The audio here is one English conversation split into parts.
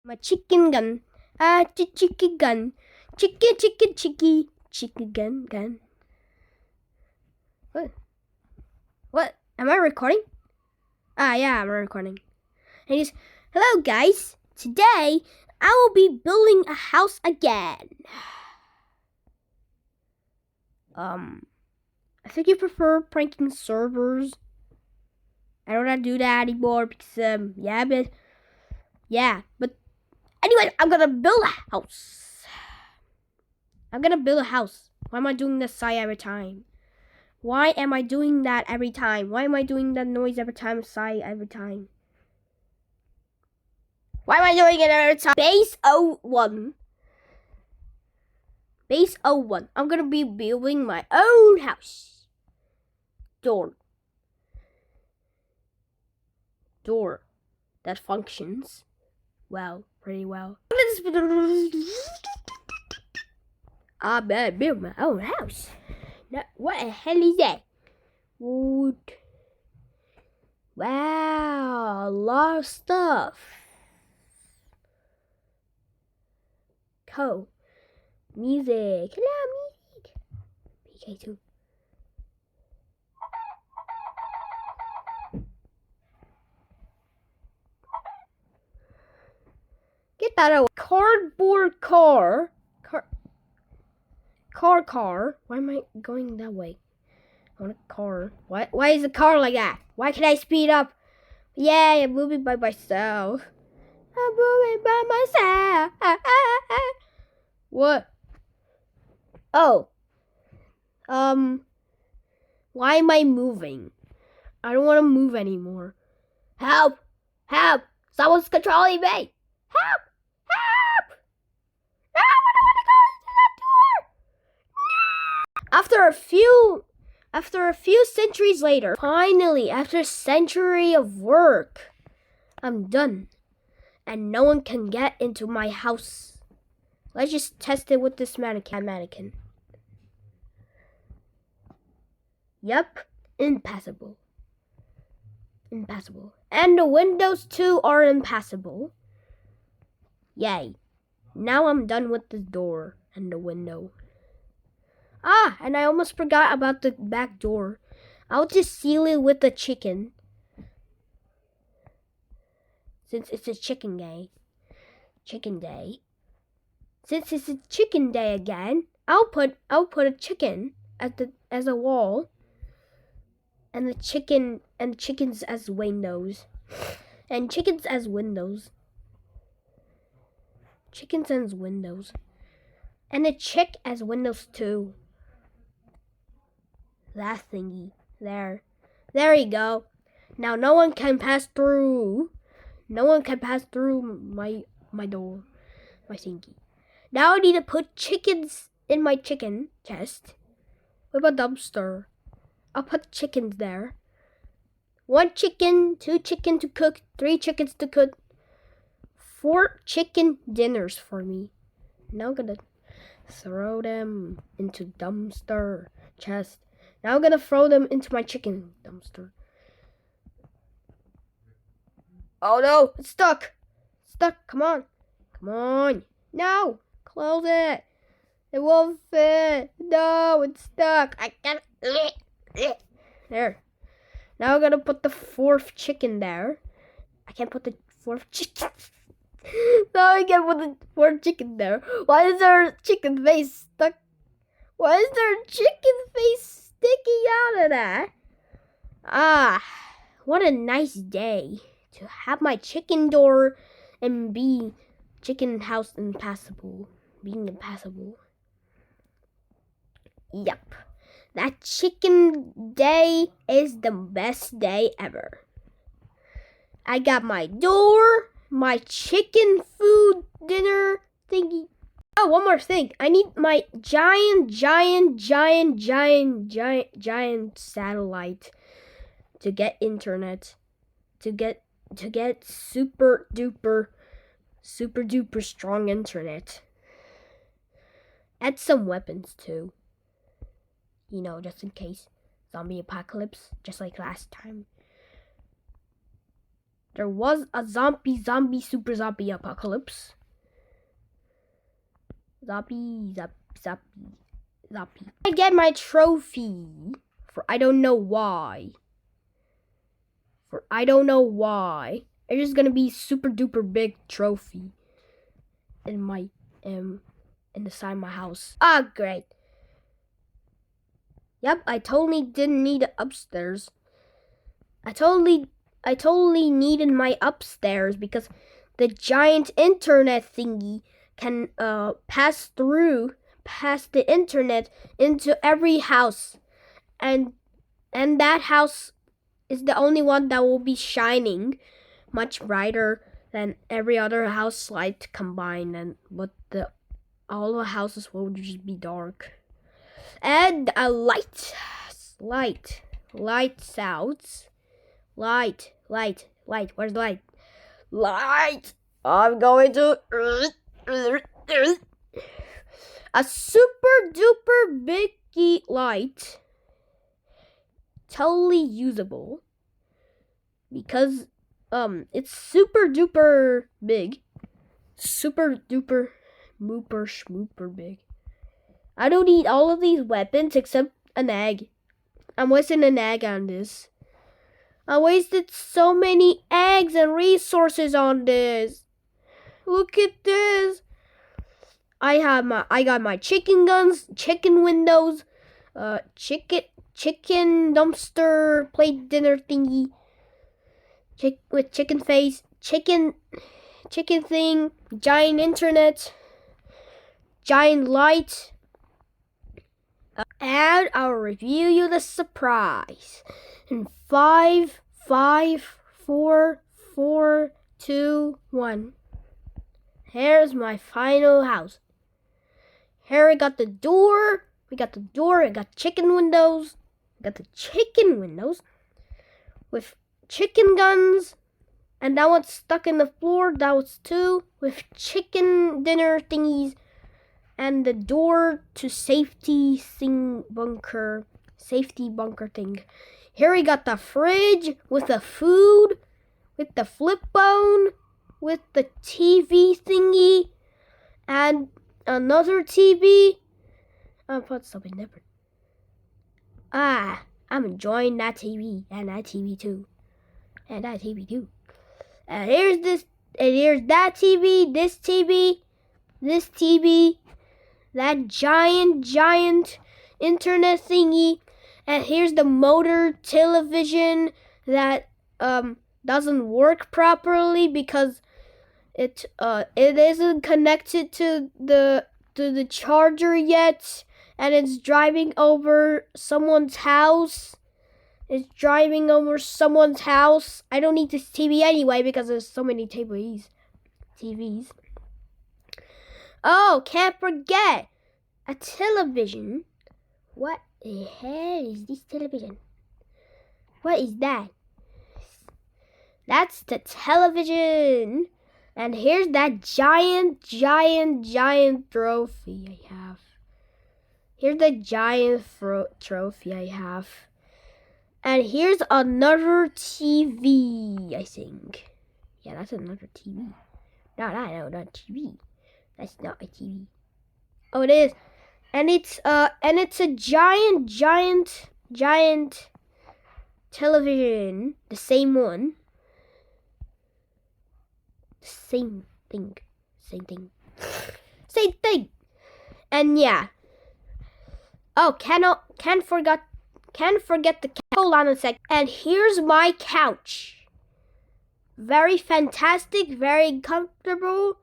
My chicken gun. Chicken gun. Chicken gun. What? Am I recording? Yeah, I'm recording. And he's, hello guys. Today, I will be building a house again. I think you prefer pranking servers. I don't want to do that anymore because, but anyway, I'm gonna build a house. Why am I doing this sigh every time? Why am I doing that every time? Why am I doing that noise every time? Sigh every time. Why am I doing it every time? Base 01. Base 01. I'm gonna be building my own house. Door that functions well, pretty well. I'm gonna build my own house. Now, what the hell is that? Wood. Wow, a lot of stuff. Cool. Music. Hello, music. PK2. Get that out. Cardboard car. Car. Why am I going that way? I want a car. Why is the car like that? Why can I speed up? Yay, I'm moving by myself. What? Oh. Why am I moving? I don't want to move anymore. Help! Someone's controlling me! Help! No, I don't want to go into that door! No! After a few centuries later, finally, after a century of work, I'm done. And no one can get into my house. Let's just test it with this mannequin. Yep, impassable. And the windows too are impassable. Yay. Now I'm done with the door and the window. And I almost forgot about the back door. I'll just seal it with the chicken. Since it's a chicken day. Since it's a chicken day again, I'll put a chicken as a wall. And chickens as windows. And chickens as windows. And a chick as windows too. That thingy. There you go. Now no one can pass through my door. My thingy. Now I need to put chickens in my chicken chest. What about dumpster? I'll put chickens there. 1 chicken, 2 chicken to cook, 3 chickens to cook. 4 chicken dinners for me. Now I'm gonna throw them into dumpster chest. Now I'm gonna throw them into my chicken dumpster. Oh no, it's stuck. Come on. No, close it. It won't fit. No, it's stuck. I can't. There. Now I'm gonna put the 4th chicken there. I can't put the 4th chicken. Now I can't put the 4th chicken there. Why is there a chicken face stuck? Why is there a chicken face sticking out of that? What a nice day to have my chicken door and be chicken house being impassable. Yep. That chicken day is the best day ever. I got my door, my chicken food dinner thingy. Oh, one more thing. I need my giant satellite to get internet. To get super duper strong internet. Add some weapons too. Just in case. Zombie apocalypse, just like last time. there was a super zombie apocalypse. Zombie. I get my trophy for I don't know why. It's just gonna be super duper big trophy in my in the side of my house. Ah, great. Yep, I totally didn't need it upstairs. I totally needed my upstairs because the giant internet thingy can pass the internet into every house, and that house is the only one that will be shining much brighter than every other house light combined, and all the houses will just be dark. And a light sounds. Light. Where's the light? Light. I'm going to a super duper big light. Totally usable because it's super duper big. Super duper mooper schmooper big. I don't need all of these weapons except an egg. I'm wasting an egg on this. I wasted so many eggs and resources on this. Look at this. I got my chicken guns, chicken windows, chicken dumpster plate dinner thingy, with chicken face, chicken thing, giant internet, giant light. And I'll review you the surprise in 5, 4, 2, 1. Here's my final house. Here I got the door. I got chicken windows. With chicken guns. And that one's stuck in the floor. That was 2 with chicken dinner thingies. And the door to safety bunker thing. Here we got the fridge with the food, with the flip phone, with the TV thingy, and another TV. I'll put something different. I'm enjoying that TV and that TV too. And here's this, and here's that TV, this TV, that giant internet thingy, and here's the motor television that doesn't work properly because it isn't connected to the charger yet, and it's driving over someone's house. I don't need this TV anyway because there's so many TVs. Oh, can't forget a television. What the hell is this television? What is that? That's the television. And here's that giant trophy I have. Here's the giant trophy I have. And here's another TV, I think. Yeah, that's another TV. No, not TV. That's not a TV. Oh, it is. And it's a giant television. The same one. Same thing. And yeah. Oh, can't forget the couch. Hold on a sec. And here's my couch. Very fantastic, very comfortable.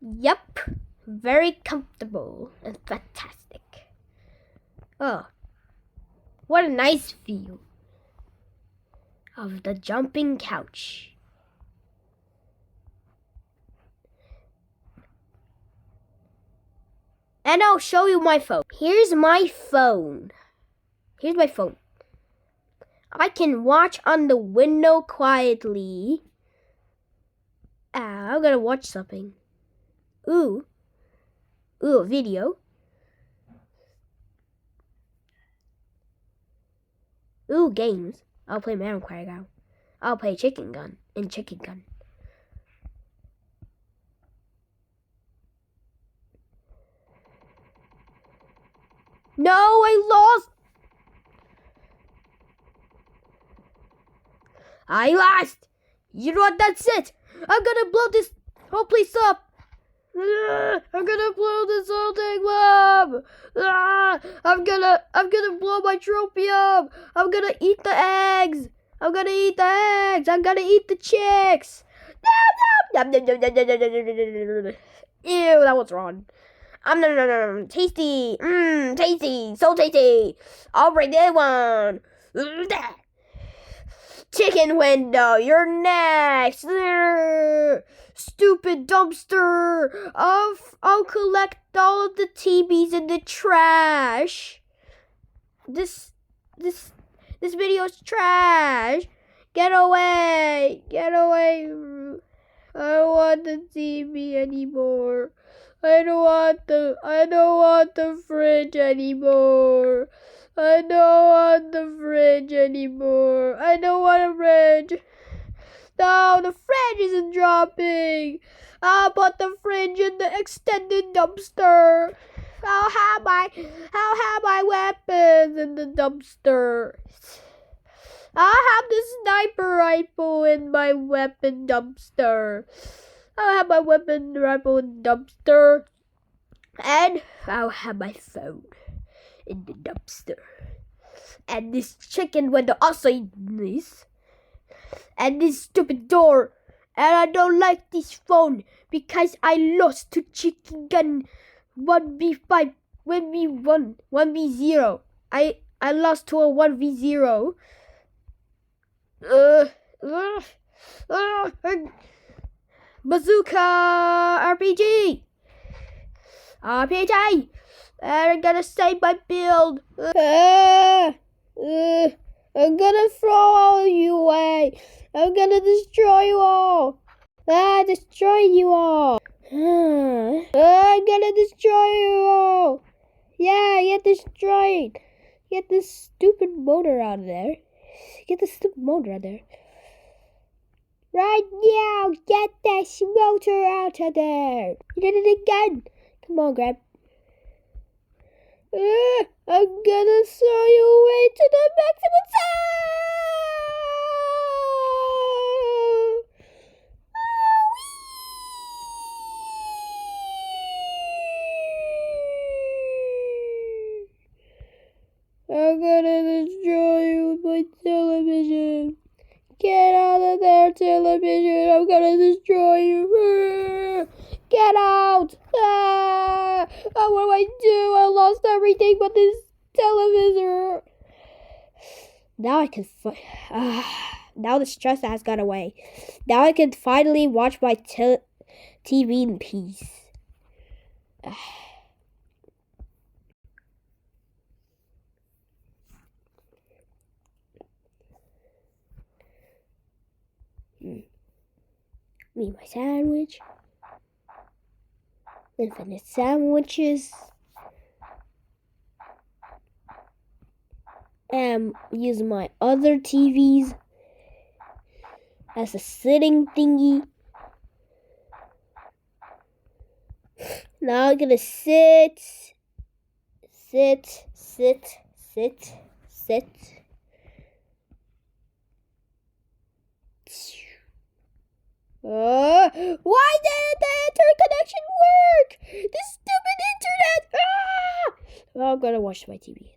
Yep, very comfortable and fantastic. Oh, what a nice view of the jumping couch. And I'll show you my phone. Here's my phone. I can watch on the window quietly. I'm gonna watch something. Ooh, a video. Ooh, games. I'll play Madam Quago. I'll play Chicken Gun and Chicken Gun. No, I lost! I lost! You know what? That's it! I'm gonna blow this whole place up! I'm gonna blow this whole thing up! I'm gonna blow my trophy up! I'm gonna eat the eggs! I'm gonna eat the eggs! I'm gonna eat the chicks! Ew, that was wrong. Tasty! Tasty! So tasty! I'll bring that one! Chicken window, you're next! Stupid dumpster! I'll collect all of the TVs in the trash. This video's trash. Get away! Get away! I don't want the TV anymore. I don't want the fridge anymore. I don't want the fridge anymore. I don't want a fridge. No, the fridge isn't dropping. I'll put the fridge in the extended dumpster. I'll have my weapons in the dumpster. I'll have the sniper rifle in my weapon dumpster. I'll have my weapon rifle in the dumpster. And I'll have my phone in the dumpster. And this chicken window also in this. And this stupid door. And I don't like this phone because I lost to Chicken Gun 1v5, 1v1, 1v0. I lost to a 1v0. Bazooka RPG. RPG. I'm gonna save my build. I'm gonna throw all of you away. I'm gonna destroy you all. Destroy you all. I'm gonna destroy you all. Yeah, get destroyed. Get this stupid motor out of there. Get this stupid motor out of there. Right now, get this motor out of there. You did it again. Come on, Grab. I'm gonna throw you away to the maximum I'm gonna destroy you with my television. Get out of there, television. I'm gonna destroy you. Get out. What do I do? I lost everything but this television. Now I can... now the stress has gone away. Now I can finally watch my TV in peace. Me, my sandwich. Infinite sandwiches. And use my other TVs as a sitting thingy. Now I'm gonna sit. Why didn't the internet connection work? This stupid internet! I'm gonna watch my TV.